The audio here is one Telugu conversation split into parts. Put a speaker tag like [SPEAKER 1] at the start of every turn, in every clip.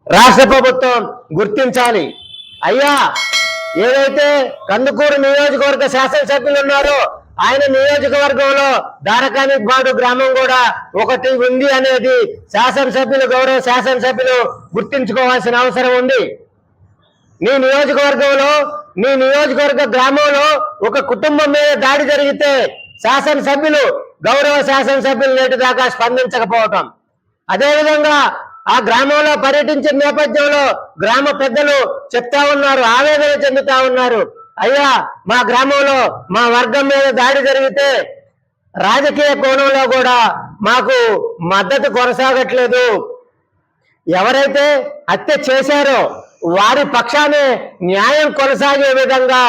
[SPEAKER 1] రాష్ట్ర ప్రభుత్వం గుర్తించాలి. అయ్యా, ఏదైతే కందుకూరు నియోజకవర్గ శాసనసభ్యులు ఉన్నారో ఆయన నియోజకవర్గంలో దారకానిపాడు గ్రామం కూడా ఒకటి ఉంది అనేది శాసనసభ్యులు, గౌరవ శాసనసభ్యులు గుర్తించుకోవాల్సిన అవసరం ఉంది. నీ నియోజకవర్గంలో, నీ నియోజకవర్గ గ్రామంలో ఒక కుటుంబం మీద దాడి జరిగితే శాసనసభ్యులు, గౌరవ శాసనసభ్యులు నేటి దాకా స్పందించకపోవటం, అదేవిధంగా ఆ గ్రామంలో పర్యటించిన నేపథ్యంలో గ్రామ పెద్దలు చెప్తా ఉన్నారు, ఆవేదన చెందుతా ఉన్నారు. అయ్యా, మా గ్రామంలో మా వర్గం మీద దాడి జరిగితే రాజకీయ కోణంలో కూడా మాకు మద్దతు కొనసాగట్లేదు. ఎవరైతే హత్య చేశారో వారి పక్షానే న్యాయం కొనసాగే విధంగా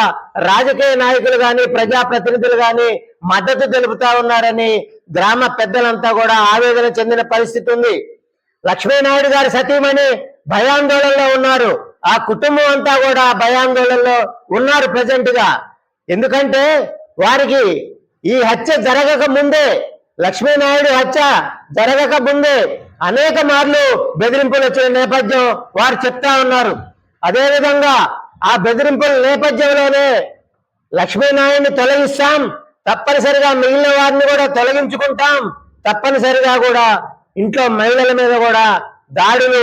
[SPEAKER 1] రాజకీయ నాయకులు కానీ ప్రజాప్రతినిధులు కానీ మద్దతు తెలుపుతా ఉన్నారని గ్రామ పెద్దలంతా కూడా ఆవేదన చెందిన పరిస్థితి ఉంది. లక్ష్మీనాయుడు గారి సతీమణి భయాందోళనలో ఉన్నారు. ఆ కుటుంబం అంతా కూడా భయాందోళనలో ఉన్నారు ప్రెజెంట్ గా. ఎందుకంటే వారికి ఈ హత్య జరగక ముందే, లక్ష్మీనాయుడు హత్య జరగక ముందే అనేక మార్లు బెదిరింపులు వచ్చిన నేపథ్యం వారు చెప్తా ఉన్నారు. అదేవిధంగా ఆ బెదిరింపుల నేపథ్యంలోనే లక్ష్మీనాయుడిని తొలగిస్తాం, తప్పనిసరిగా మిగిలిన వారిని కూడా తొలగించుకుంటాం, తప్పనిసరిగా కూడా ఇంట్లో మహిళల మీద కూడా దాడులు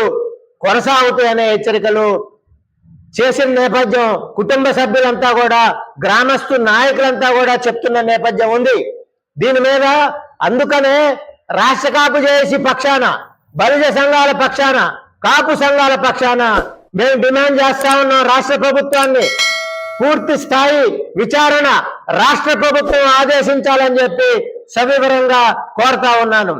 [SPEAKER 1] కొనసాగుతాయనే హెచ్చరికలు చేసిన నేపథ్యం కుటుంబ సభ్యులంతా కూడా, గ్రామస్తు నాయకులంతా కూడా చెప్తున్న నేపథ్యం ఉంది. దీని మీద అందుకనే రాష్ట్ర కాపు జేఏసీ పక్షాన, బలిజ సంఘాల పక్షాన, కాపు సంఘాల పక్షాన మేము డిమాండ్ చేస్తా ఉన్నాం, రాష్ట్ర ప్రభుత్వాన్ని పూర్తి స్థాయి విచారణ రాష్ట్ర ప్రభుత్వం ఆదేశించాలని చెప్పి సవివరంగా కోరుతా ఉన్నాను.